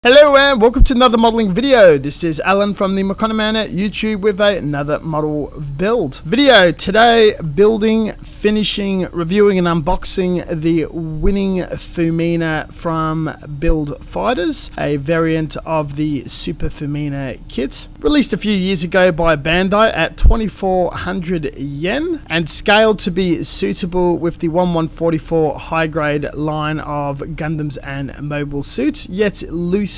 Hello and welcome to another modeling video. This is Alan from the Fumikane Shimada YouTube with another model build video. Today, building, finishing, reviewing and unboxing the winning Fumina from Build Fighters, a variant of the Super Fumina kit. Released a few years ago by Bandai at 2400 yen and scaled to be suitable with the 1144 high grade line of Gundams and mobile suits, yet loosely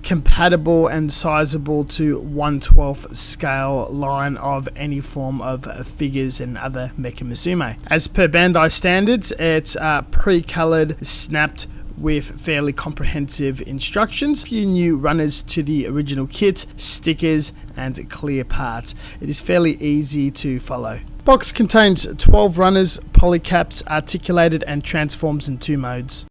compatible and sizable to 1/12 scale line of any form of figures and other mecha musume. As per Bandai standards, it's pre-colored, snapped with fairly comprehensive instructions, a few new runners to the original kit, stickers and clear parts. It is fairly easy to follow. Box contains 12 runners, polycaps, articulated and transforms in 2 modes.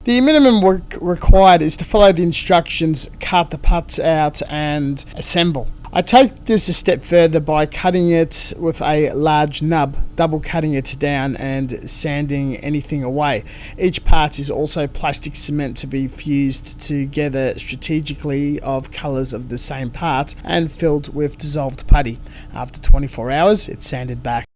The minimum work required is to follow the instructions, cut the parts out and assemble. I take this a step further by cutting it with a large nub, double cutting it down and sanding anything away. Each part is also plastic cement to be fused together strategically of colours of the same part and filled with dissolved putty. After 24 hours, it's sanded back.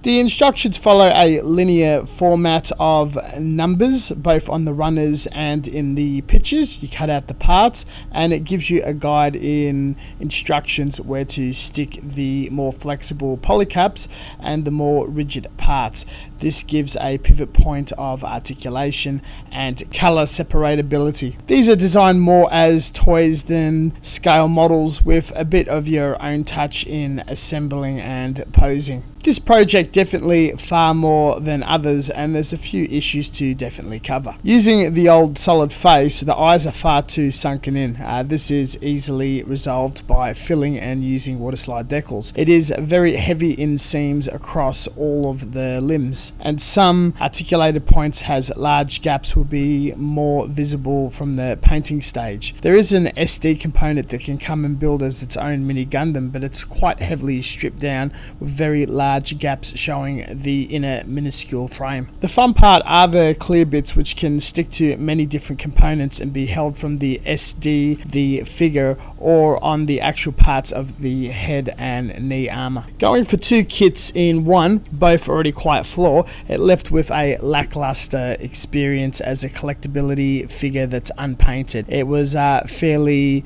The instructions follow a linear format of numbers, both on the runners and in the pictures. You cut out the parts and it gives you a guide in instructions where to stick the more flexible polycaps and the more rigid parts. This gives a pivot point of articulation and color separability. These are designed more as toys than scale models, with a bit of your own touch in assembling and posing. This project definitely far more than others, and there's a few issues to definitely cover. Using the old solid face, the eyes are far too sunken in. This is easily resolved by filling and using water slide decals. It is very heavy in seams across all of the limbs, and some articulated points has large gaps will be more visible from the painting stage. There is an SD component that can come and build as its own mini Gundam, but it's quite heavily stripped down with very large gaps showing the inner minuscule frame. The fun part are the clear bits, which can stick to many different components and be held from the SD, the figure, or on the actual parts of the head and knee armor. Going for 2 kits in one, both already quite flawed, it left with a lackluster experience as a collectability figure that's unpainted. It was fairly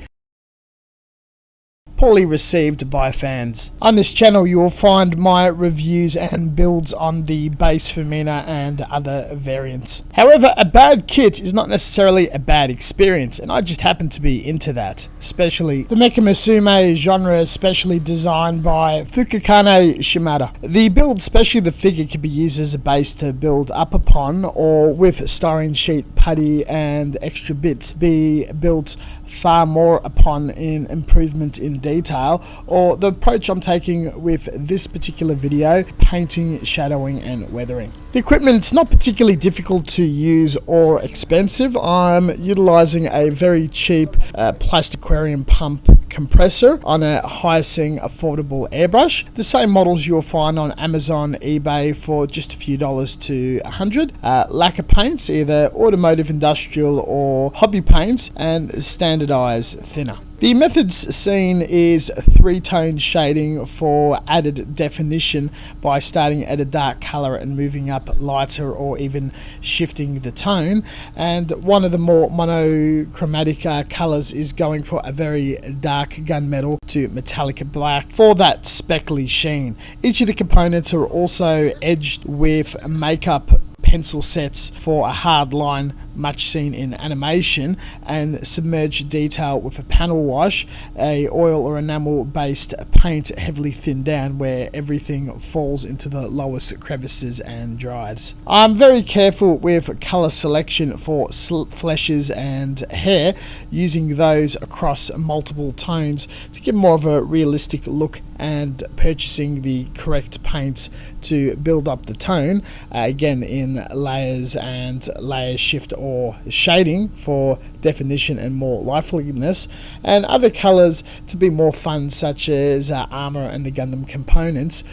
poorly received by fans. On this channel you will find my reviews and builds on the base Fumina and other variants. However, a bad kit is not necessarily a bad experience, and I just happen to be into that. Especially the mecha musume genre, especially designed by Fumikane Shimada. The build, especially the figure, can be used as a base to build up upon, or with styrene sheet, putty and extra bits be built far more upon in improvement in detail, or the approach I'm taking with this particular video, painting, shadowing and weathering. The equipment's not particularly difficult to use or expensive. I'm utilizing a very cheap plastic aquarium pump compressor on a Hyosing affordable airbrush. The same models you'll find on Amazon, eBay for just a few dollars to $100. Lacquer paints, either automotive, industrial or hobby paints, and standardized thinner. The methods seen is 3-tone shading for added definition by starting at a dark color and moving up lighter or even shifting the tone, and one of the more monochromatic colors is going for a very dark gunmetal to metallic black for that speckly sheen. Each of the components are also edged with makeup pencil sets for a hard line, much seen in animation, and submerged detail with a panel wash, a oil or enamel based paint heavily thinned down where everything falls into the lowest crevices and dries. I'm very careful with color selection for fleshes and hair, using those across multiple tones to give more of a realistic look, and purchasing the correct paints to build up the tone, again in layers and layer shift or shading for definition and more liveliness, and other colors to be more fun, such as armor and the Gundam components,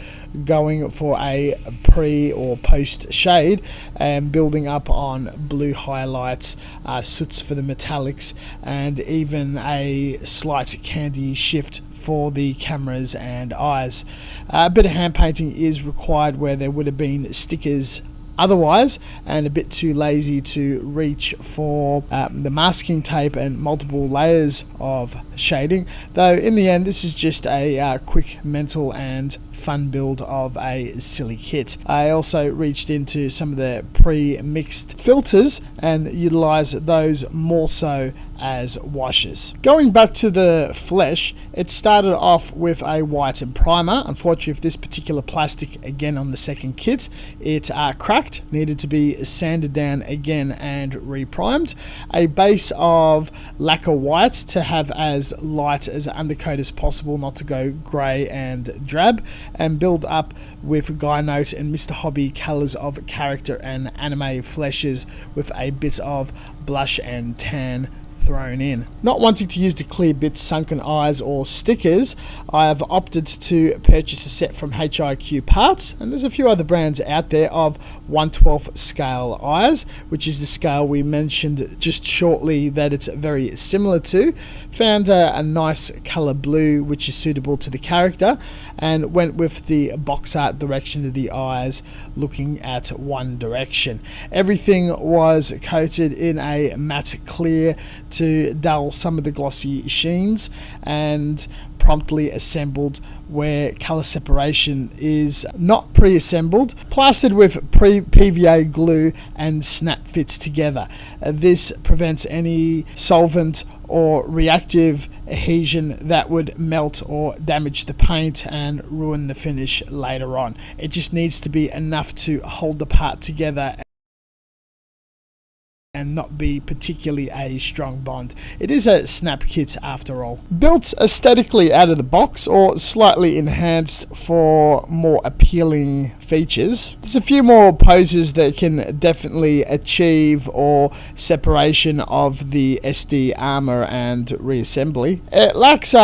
going for a pre or post shade and building up on blue highlights, soots for the metallics, and even a slight candy shift for the cameras and eyes. A bit of hand painting is required where there would have been stickers otherwise, and a bit too lazy to reach for the masking tape and multiple layers of shading, though in the end this is just a quick mental and fun build of a silly kit. I also reached into some of the pre-mixed filters and utilized those more so as washes. Going back to the flesh, it started off with a white primer. Unfortunately, for this particular plastic, again on the second kit, it cracked, needed to be sanded down again and reprimed. A base of lacquer white to have as light as an undercoat as possible, not to go grey and drab, and build up with Guy Note and Mr. Hobby colours of character and anime fleshes with a bit of blush and tan thrown in. Not wanting to use the clear bits, sunken eyes or stickers, I have opted to purchase a set from HIQ Parts, and there's a few other brands out there, of 1/12 scale eyes, which is the scale we mentioned just shortly that it's very similar to. Found a nice colour blue which is suitable to the character, and went with the box art direction of the eyes, looking at one direction. Everything was coated in a matte clear to dull some of the glossy sheens, and promptly assembled where colour separation is not pre-assembled, plastered with PVA glue and snap fits together. This prevents any solvent or reactive adhesion that would melt or damage the paint and ruin the finish later on. It just needs to be enough to hold the part together and not be particularly a strong bond. It is a snap kit after all. Built aesthetically out of the box or slightly enhanced for more appealing features. There's a few more poses that can definitely achieve or separation of the SD armor and reassembly. It lacks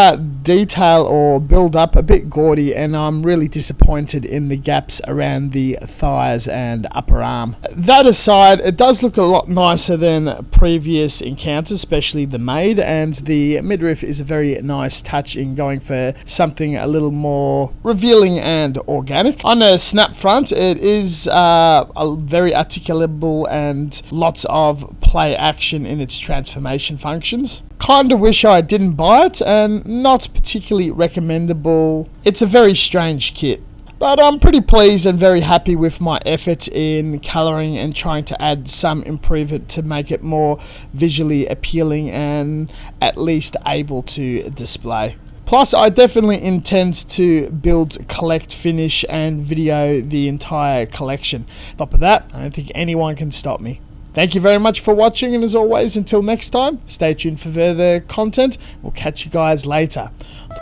detail or build up, a bit gaudy, and I'm really disappointed in the gaps around the thighs and upper arm. That aside, it does look a lot nicer than previous encounters, especially the maid, and the midriff is a very nice touch in going for something a little more revealing and organic. On a snap front, it is a very articulable and lots of play action in its transformation functions. Kinda wish I didn't buy it, and not particularly recommendable. It's a very strange kit. But I'm pretty pleased and very happy with my effort in colouring and trying to add some improvement to make it more visually appealing and at least able to display. Plus, I definitely intend to build, collect, finish and video the entire collection. On top of that, I don't think anyone can stop me. Thank you very much for watching, and as always, until next time, stay tuned for further content. We'll catch you guys later. On